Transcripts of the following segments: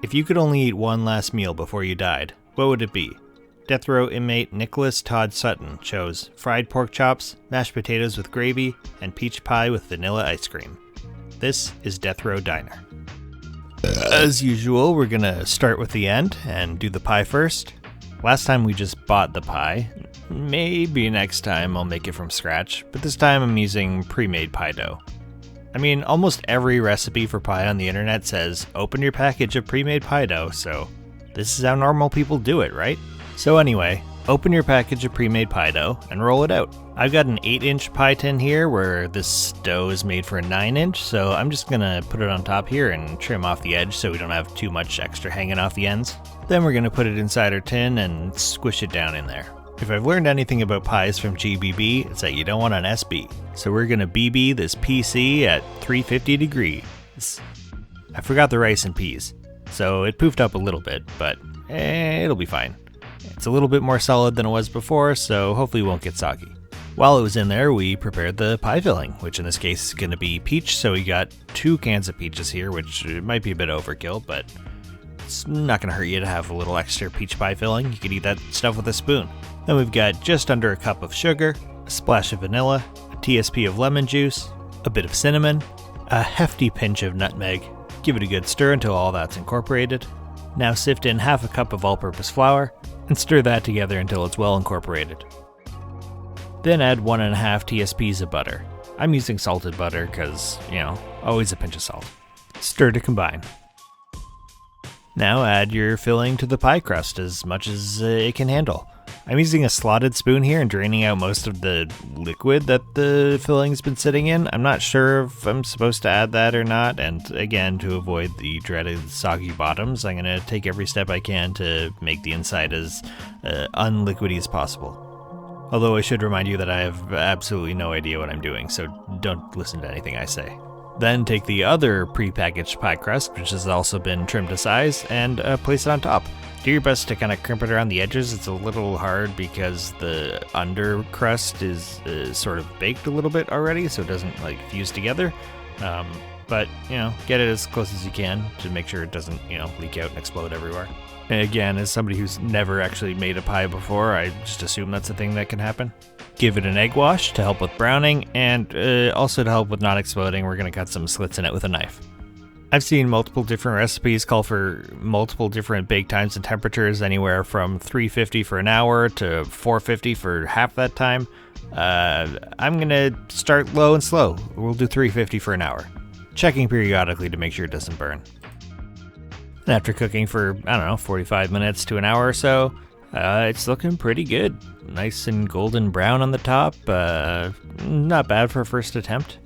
If you could only eat one last meal before you died, what would it be? Death row inmate Nicholas Todd Sutton chose fried pork chops, mashed potatoes with gravy, and peach pie with vanilla ice cream. This is Death Row Diner. As usual, we're gonna start with the end and do the pie first. Last time we just bought the pie. Maybe next time I'll make it from scratch, but this time I'm using pre-made pie dough. I mean, almost every recipe for pie on the internet says open your package of pre-made pie dough, so this is how normal people do it, right? So anyway, open your package of pre-made pie dough and roll it out. I've got an 8-inch pie tin here where this dough is made for a 9-inch, so I'm just gonna put it on top here and trim off the edge so we don't have too much extra hanging off the ends. Then we're gonna put it inside our tin and squish it down in there. If I've learned anything about pies from GBB, it's that you don't want an SB. So we're gonna BB this PC at 350 degrees. I forgot the rice and peas, so it poofed up a little bit, but it'll be fine. It's a little bit more solid than it was before, so hopefully it won't get soggy. While it was in there, we prepared the pie filling, which in this case is gonna be peach, so we got 2 cans of peaches here, which might be a bit overkill, but it's not gonna hurt you to have a little extra peach pie filling. You could eat that stuff with a spoon. Then we've got just under a cup of sugar, a splash of vanilla, a TSP of lemon juice, a bit of cinnamon, a hefty pinch of nutmeg. Give it a good stir until all that's incorporated. Now sift in half a cup of all-purpose flour and stir that together until it's well incorporated. Then add 1.5 TSPs of butter. I'm using salted butter because, always a pinch of salt. Stir to combine. Now add your filling to the pie crust as much as it can handle. I'm using a slotted spoon here and draining out most of the liquid that the filling's been sitting in. I'm not sure if I'm supposed to add that or not, and again, to avoid the dreaded soggy bottoms, I'm going to take every step I can to make the inside as unliquidy as possible. Although I should remind you that I have absolutely no idea what I'm doing, so don't listen to anything I say. Then take the other pre-packaged pie crust, which has also been trimmed to size, and place it on top. Do your best to kind of crimp it around the edges. It's a little hard because the under crust is sort of baked a little bit already, so it doesn't fuse together. But get it as close as you can to make sure it doesn't leak out and explode everywhere. And again, as somebody who's never actually made a pie before, I just assume that's a thing that can happen. Give it an egg wash to help with browning, and also to help with not exploding, we're going to cut some slits in it with a knife. I've seen multiple different recipes call for multiple different bake times and temperatures, anywhere from 350 for an hour to 450 for half that time. I'm going to start low and slow. We'll do 350 for an hour, checking periodically to make sure it doesn't burn. And after cooking for, 45 minutes to an hour or so, it's looking pretty good. Nice and golden brown on the top. Not bad for a first attempt.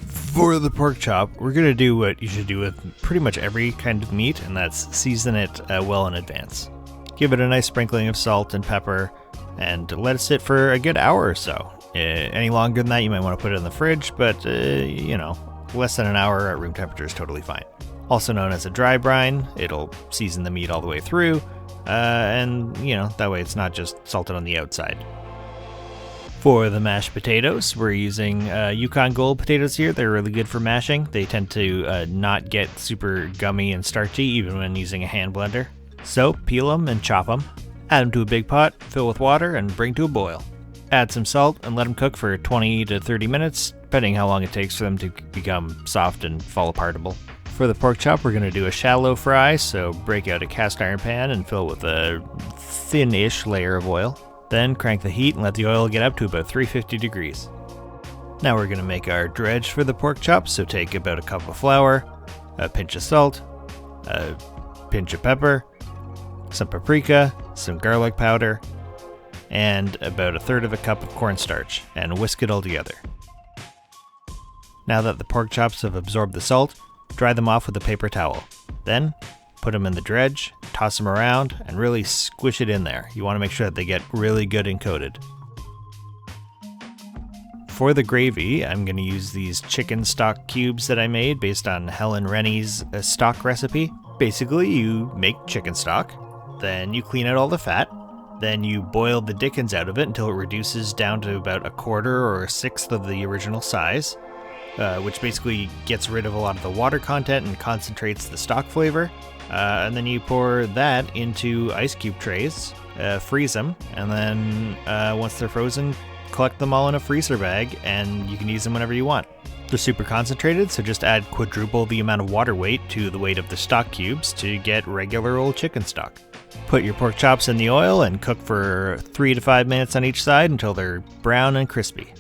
For the pork chop, we're going to do what you should do with pretty much every kind of meat, and that's season it well in advance. Give it a nice sprinkling of salt and pepper, and let it sit for a good hour or so. Any longer than that, you might want to put it in the fridge, but, less than an hour at room temperature is totally fine. Also known as a dry brine, it'll season the meat all the way through, and, that way it's not just salted on the outside. For the mashed potatoes, we're using Yukon Gold potatoes here. They're really good for mashing. They tend to not get super gummy and starchy even when using a hand blender. So peel them and chop them. Add them to a big pot, fill with water, and bring to a boil. Add some salt and let them cook for 20 to 30 minutes, depending how long it takes for them to become soft and fall apartable. For the pork chop, we're going to do a shallow fry, so break out a cast iron pan and fill with a thin-ish layer of oil. Then crank the heat and let the oil get up to about 350 degrees. Now we're going to make our dredge for the pork chop, so take about a cup of flour, a pinch of salt, a pinch of pepper, some paprika, some garlic powder, and about 1/3 of a cup of cornstarch, and whisk it all together. Now that the pork chops have absorbed the salt, dry them off with a paper towel. Then put them in the dredge, toss them around, and really squish it in there. You want to make sure that they get really good and coated. For the gravy, I'm going to use these chicken stock cubes that I made based on Helen Rennie's stock recipe. Basically, you make chicken stock, then you clean out all the fat, then you boil the dickens out of it until it reduces down to about 1/4 or 1/6 of the original size. which basically gets rid of a lot of the water content and concentrates the stock flavor. And then you pour that into ice cube trays, freeze them, and then once they're frozen, collect them all in a freezer bag, and you can use them whenever you want. They're super concentrated, so just add quadruple the amount of water weight to the weight of the stock cubes to get regular old chicken stock. Put your pork chops in the oil and cook for 3 to 5 minutes on each side until they're brown and crispy.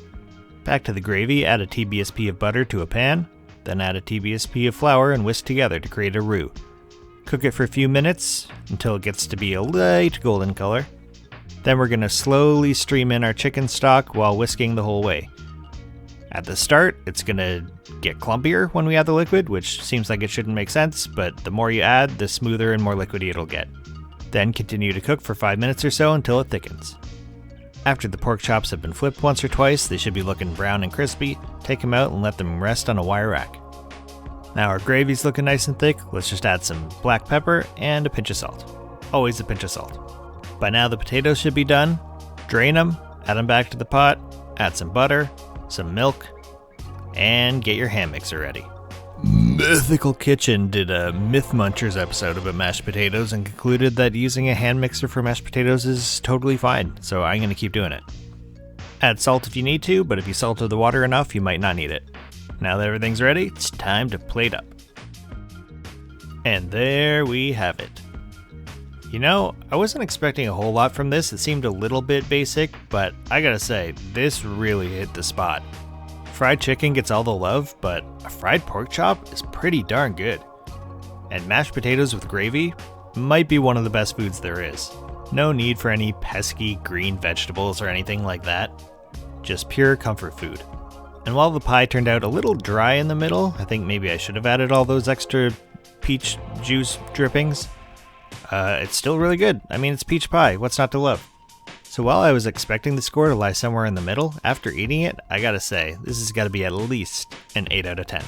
Back to the gravy, add a TBSP of butter to a pan, then add a TBSP of flour and whisk together to create a roux. Cook it for a few minutes until it gets to be a light golden color. Then we're going to slowly stream in our chicken stock while whisking the whole way. At the start, it's going to get clumpier when we add the liquid, which seems like it shouldn't make sense, but the more you add, the smoother and more liquidy it'll get. Then continue to cook for 5 minutes or so until it thickens. After the pork chops have been flipped once or twice, they should be looking brown and crispy. Take them out and let them rest on a wire rack. Now our gravy's looking nice and thick, let's just add some black pepper and a pinch of salt. Always a pinch of salt. By now the potatoes should be done. Drain them, add them back to the pot, add some butter, some milk, and get your hand mixer ready. Mythical Kitchen did a Myth Munchers episode about mashed potatoes and concluded that using a hand mixer for mashed potatoes is totally fine, so I'm going to keep doing it. Add salt if you need to, but if you salted the water enough, you might not need it. Now that everything's ready, it's time to plate up. And there we have it. You know, I wasn't expecting a whole lot from this. It seemed a little bit basic, but I gotta say, this really hit the spot. Fried chicken gets all the love, but a fried pork chop is pretty darn good. And mashed potatoes with gravy might be one of the best foods there is. No need for any pesky green vegetables or anything like that. Just pure comfort food. And while the pie turned out a little dry in the middle, I think maybe I should have added all those extra peach juice drippings. It's still really good. I mean, it's peach pie. What's not to love? So while I was expecting the score to lie somewhere in the middle, after eating it, I gotta say, this has gotta be at least an 8 out of 10.